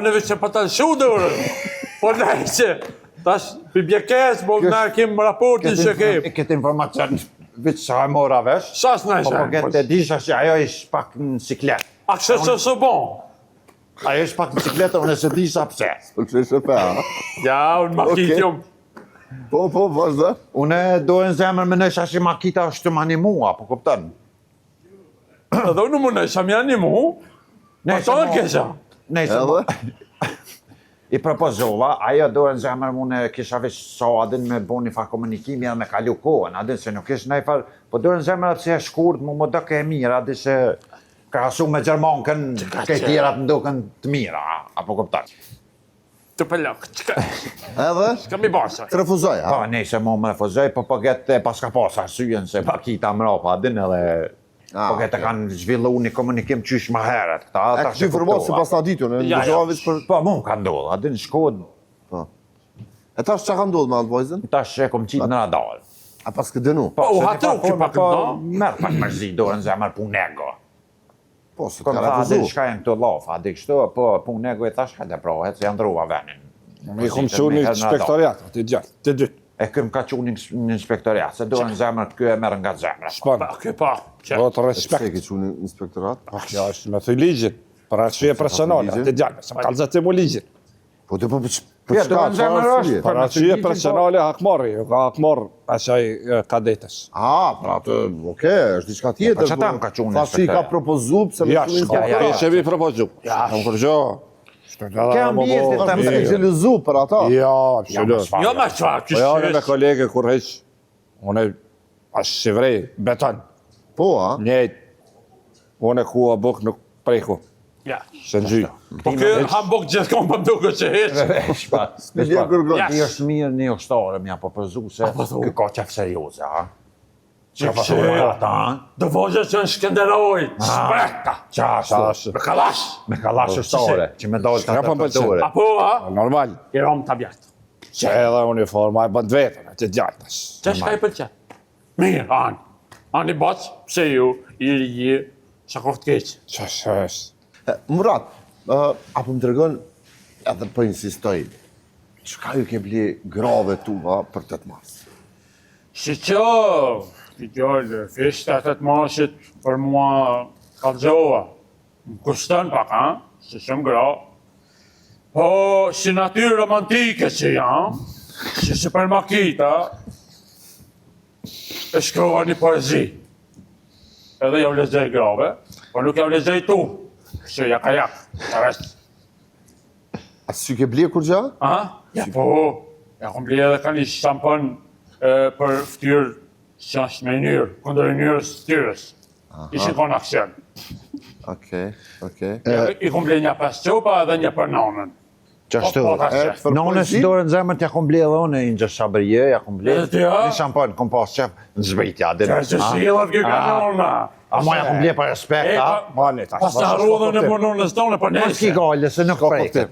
neve që pa të shu dërë. Po ne që, tash, për bjekes, po ne kem raportin që kem. Këtë informacion, veç sa e mora vesh. Sa s'na e Po shenë? këtë disha që ajo ish pak në ciklet. A kështë që së bon? Ajo ish pak në ciklet, unë e se disha pse. Po kështë e pe, a? Ja, unë makit jom. Po, vazhda. Unë do në zemër me nësha që makita është të mani mua, po kuptën? Edhe unë më nësha mi animu, Ne po të në kesha. Nëse I propozova, ajo do në zemër unë kisha veç sa adin me bo një fa komunikimi edhe me kalu kohën, adin se nuk ish nej far, po do në zemër atësi e shkurt, mu më dëke e mirë, adin se krasu me Gjermankën, ke tjerat në duken të mira, apo kuptar. Të pëllok, qëka? Edhe? Qëka mi basa? Të refuzoj, a? Po, nëse mu më refuzoj, po këtë pas ka pas arsyen se makita mrapa, adin edhe, po këtë kanë zhvillu një komunikim qysh ma heret, këta E këtë informat se pas në ditu, në ndërgjova veç për... Po, mu ka ndodhë, adin shkod, E tash që ka ndodhë me Altvojzën? tash e kom qitë në radar. A pas këtë dënu? Po, u hatru që pak Po, këta. merë pak mërzi, do në zemër punego. Po, se Kom ka tha, adin refuzu. shka e në këtë lofa, adin kështu, po, punego e tash ka të prohet, se janë drua venin. Me kom që një inspektoriat, të gjatë, të dytë. E këm ka që një inspektoriat, se do në zemër kjo e merë nga zemër. Shpanë, Pa, këpa, që. do të Pse respekt. ke që një inspektorat? Kjo është me thëj ligjin, për arsye personale, të gjatë, se më kalzatimu ligjin. Po të po Ja, qka, do në zemër është, Për arsye personale hakmarri, jo ka hakmar asaj kadetës. pra të, oke, është diçka tjetër. Po, që ta më ka qunë Thash që i ka inspektorat. propozu pëse me Ja, qunë shka, inspektorat. që mi propozu. Kam kërgjo. Ke ambjente Tash të mëse mërë. kështë lëzu për ata. Ja, Ja, absolut. më Jo me qëra, Po janë me kështë kolege kur heq, unë ashtë si vrej, beton, Po, a? njejt, unë e ku a buk nuk preku, Ja. se në gjyë. Po kë hambok gjithë kom për duke që heqë. Spilje kërgron. Ja. Ti është mirë një ushtarë, mja po përzu se kë ka qef serioze, ha? Që pa Që- thonë ata, ha? Do vogje që në shkenderoj, spekta. Qashtu, Me kalash. me kalash ushtarë, që me dalë të Shka po më pëlqen? dore. Apo, ha? Normal, I rom të bjartë. që edhe uniforma e bënd vetën, të gjatës. Që shka i pëlqen? Mirë, anë. Anë i bacë, pse ju, i rigi, sa kohë të keqë. Që është? Murat, apo më të regon, edhe për insistoj, qka ju ke bli grave tua për të të masë? Si që, i gjallë, fishtat e të mashit për mua kalëgjoha. Më kushtën pak, ha? Se shumë gra. Po, si natyrë romantike që jam, si për makita, e shkrova një poezi. Edhe ja u lezej grave, po nuk ja u lezej tu, që ja ka jak, të rest. A si ke bli kur gja? Aha, ja po, ja kom bli edhe ka një shampan për ftyrë që është me njërë, kundër njërës ftyrës. Ishin kon aksion. Okej. I kom bli një pas qopa edhe një për nanën. Qashtu. Po, ta shef. Për Nonës poezi? dorë në zemër t'ja kom ble edhe unë, i në gjëshabërje, ja kom ble. Edhe ti, ha? Një shampan, kom pas qef në zbritja. Që që sillat kjo ka nona. A ma ja kom ble për respekt, ha? Mani, tash. Pas të harrodhën e për nonës tonë, për Mos ki nesë. gale, se nuk prejket.